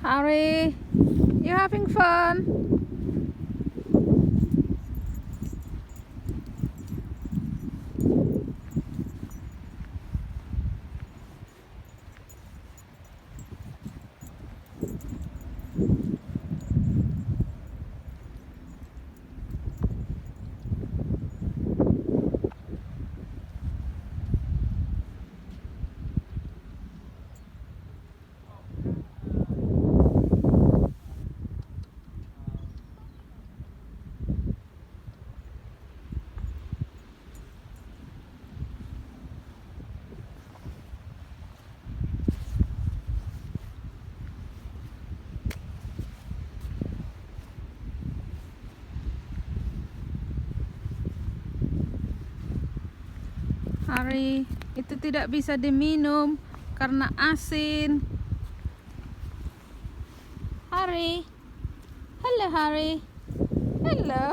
Harry, you having fun? Harry, itu tidak bisa diminum karena asin. Harry, hello Harry, hello.